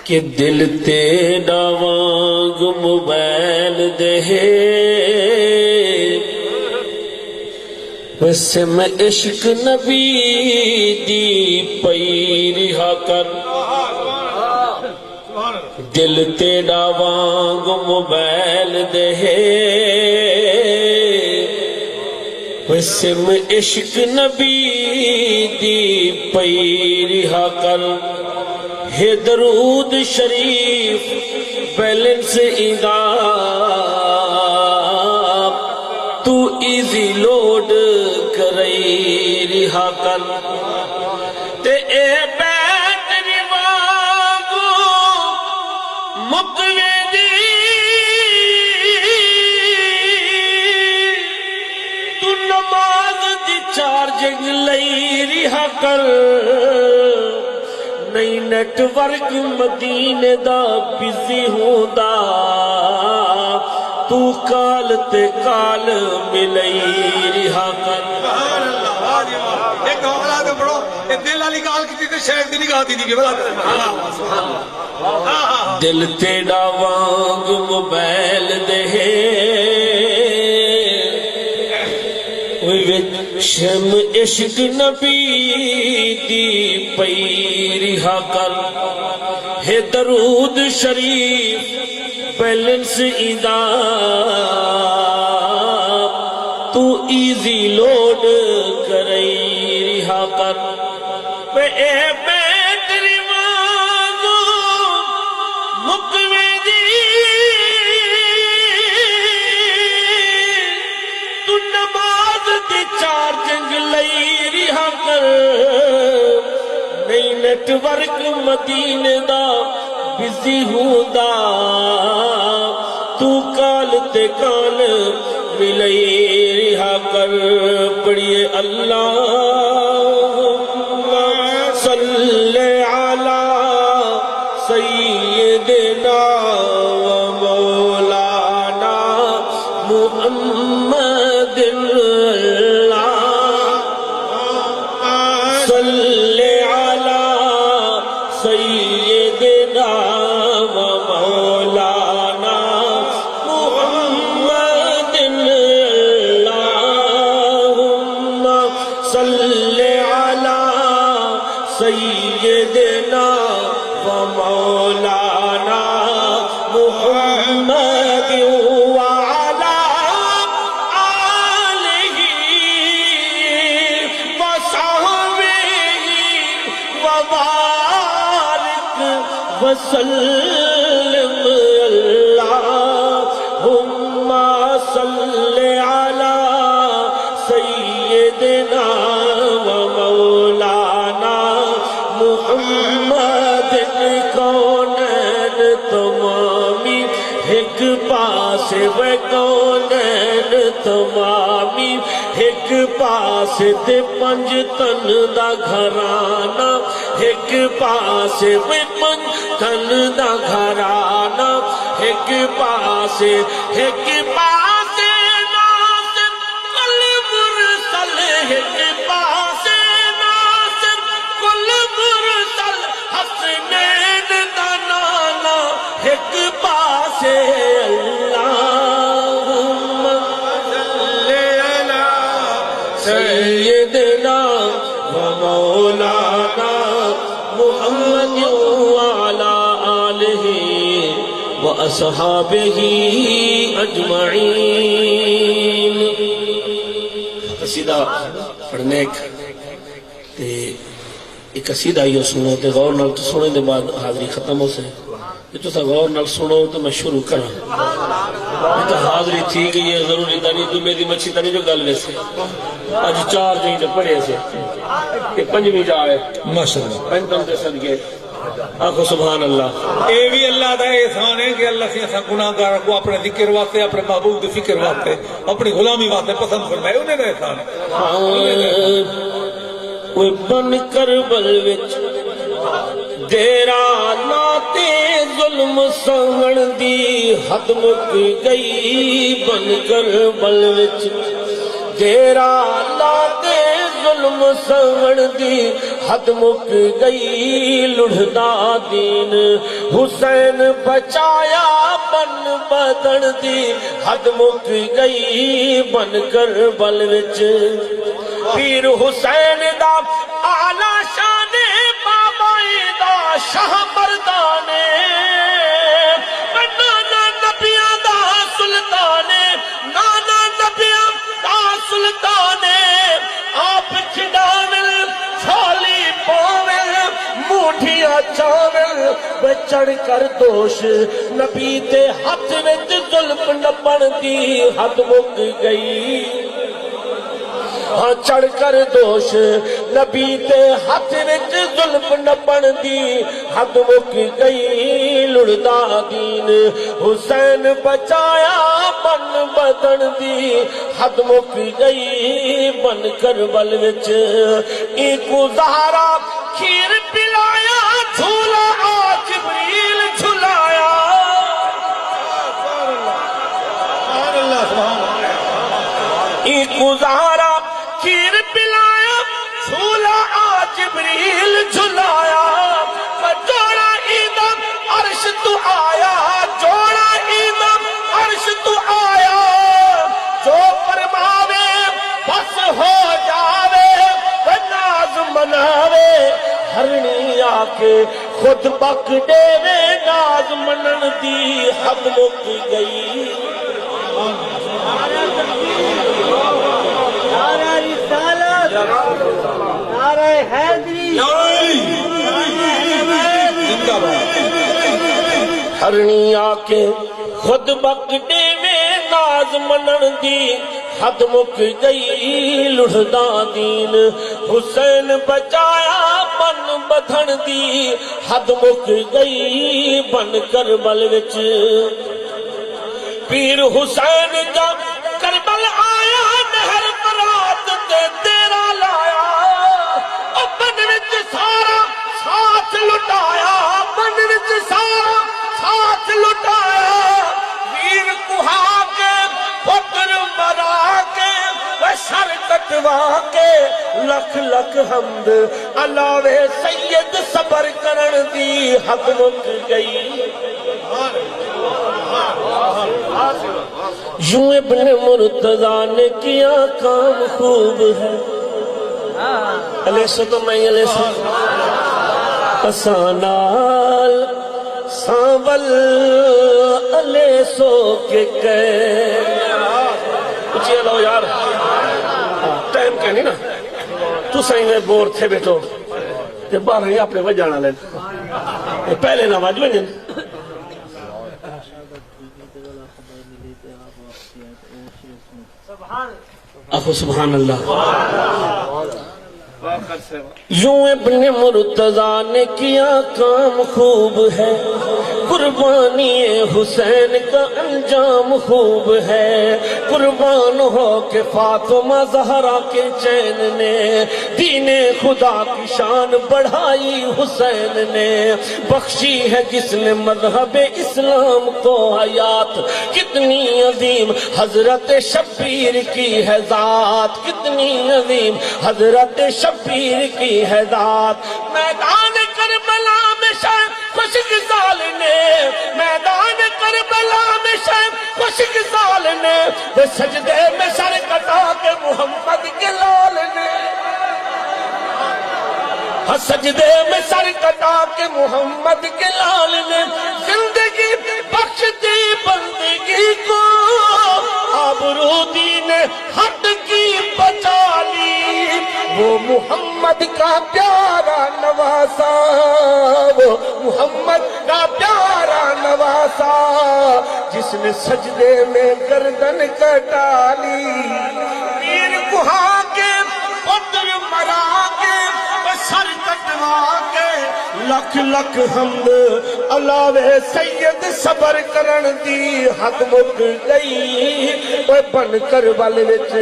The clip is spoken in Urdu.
کہ دل تیرا وانگ موبائل دے ویسے میں عشق نبی دی پئی رہا کر دل تیرا وانگ موبائل دے ویسے میں عشق نبی دی پئی رہا کر ہے درود شریف بیلنس ادا تو ایزی لوڈ کرئی رہا کر تے اے بیٹری وانگو مقوی دی تو نماز دی چارجنگ لئی رہا کر نئی نیٹ ورک مدینے دا بزی ہوں دا تو کال تے کال ملئی رہا کر ایک حوالہ دے پڑھو ایک دل والی گال کی تے شیخ دی نگاہ دی کہ بلا دل تیڑا وانگ موبائل دے شم عشق نبی دی پئی رہا کر ہے درود شریف بیلنس ادا تو ایزی لوڈ کرئی رہا کر اے بیٹری وانگو مقوی دی تو نماز دی چارجنگ لئی رہا کر نئی نیٹ ورک مدینے دا بزی ہوں دا تو کال تے کال ملئی رہا کر پڑھئے اللہم صلی علی سیدنا و مولانا محمد صلی علی سیدنا و مولانا محمد اللہم صلی علی سیدنا و مولانا محمد وعلی آلہ وصحبہ وبارک وسلم اللہم صلی علی سیدنا و مولانا محمد کونین تمامی ایک پاسے و کونین تمامی ایک پاسے تے پنج تن دا گھرانا ایک پاسے و پنج تن دا گھرانا ایک پاسے ناصر کل مرسل ایک پاسے ناصر کل مرسل حسنین دا نانا ایک پاسے اللہم صلی علی سیدنا و مولانا محمد وعلی آلہ وأصحابہ اجمعین قصیدہ پڑھنے ایک قصیدہ یہ سنو تے غور نال تو سننے دے بعد حاضری ختم ہو سے یہ تو سا غور نال سنو تو میں شروع کرا میں تو حاضری تھی کہ یہ ضروری تانی تو میری مچھی تانی جو گل ویسے آج 4 جہی پڑھے سے کہ 5ویں جا ہے ماشاءاللہ پنجم تے صدقے آخو سبحان اللہ اے بھی اللہ دا احسان ہے کہ اللہ سے ایسا گناہگار کو اپنے ذکر واسطے اپنے محبوب دی فکر واسطے اپنی غلامی واسطے پسند فرمائے انہیں دا احسان ہے وہ بن کربل وچ دیرا لاتے ظلم سہن دی حد مک گئی بن کربل وچ دیرا لاتے ظلم سہن دی حد مک گئی لڑھدا دین حسین بچایا بن بدن دی حد مک گئی بن کربل وچ پیر حسین دا آلہ شان بابا دا شاہ مردانے نانا نبیاں دا سلطانے نانا نبیاں دا سلطانے آپ کھڈاول چھالی پاول موٹھیاں چاول بچڑ کر دوش نبی تے ہاتھ وچ زلف نپن دی حد مک گئی ہاں چڑھ کر دوش نبی تے ہاتھ وچ ظلم نپن دی حد مک گئی لڑدا دین حسین بچایا بن بدن دی حد مک گئی بن کربل وچ ایکو زہرا کھیر پلایا جھولا آ جبریل جھلایا ایکو زہرا کھیر پلایا جھولا آ جبریل جھلایا جوڑا ایدم عرش تو آیا جوڑا ایدم عرش تو آیا جو فرماوے بس ہو جاوے ناز مناوے ہرنی آکے خود بک دیوے ناز منن دی حد مک گئی نعرہ حیدری ہرنی آکے خود بکڑے میں ناز منن دی حد مک گئی لڑھدا دین حسین بچایا بن بدھن دی حد مک گئی بن کربل وچ پیر حسین جب کربل آیا نہر فرات تے تیرا لایا بن وچ سارا ساتھ لٹایا بن وچ سارا ساتھ لٹایا ویر کہا کے پتر مرا کے سر کٹوا کے لکھ لکھ حمد علاوے سید صبر کرن دی حد مک گئی یوں ابن مرتضیٰ نے کیا کام خوب ہے علیہ تو میں علیہ اسانال سانول علیہ سو کے کچھ یہ لو یار ٹائم کہنی نا تو سہی میں بور تھے بیٹھو کہ بارہ ہی اپنے وجانا لیں پہلے نہ واجب ہیں آخو سبحان اللہ یوں ابن مرتضیٰ نے کیا کام خوب ہے قربانی حسین کا انجام خوب ہے قربان ہو کہ فاطمہ زہرا کے چین نے دین خدا کی شان بڑھائی حسین نے بخشی ہے جس نے مذہب اسلام کو حیات کتنی عظیم حضرت شبیر کی ہے ذات کتنی عظیم حضرت شبیر کی ہے ذات میدان کربلا میں شاید خوشک زال نے میدان کربلا میں شاید خوشک زال نے وہ سجدے میں سر کٹا کے محمد کے لال نے سجدے میں سر کٹا کے محمد کے لال نے زندگی بخش دی بندگی کو آبرو دین حد کی بچا لی وہ محمد کا پیارا نواسا وہ محمد کا پیارا نواسا جس نے سجدے میں گردن کٹا لی پیر کہا کے پتر مرا کے سر کٹوا کے لکھ لکھ حمد علاوے سید صبر کرن دی حد مک گئی اوے بن کربل وچ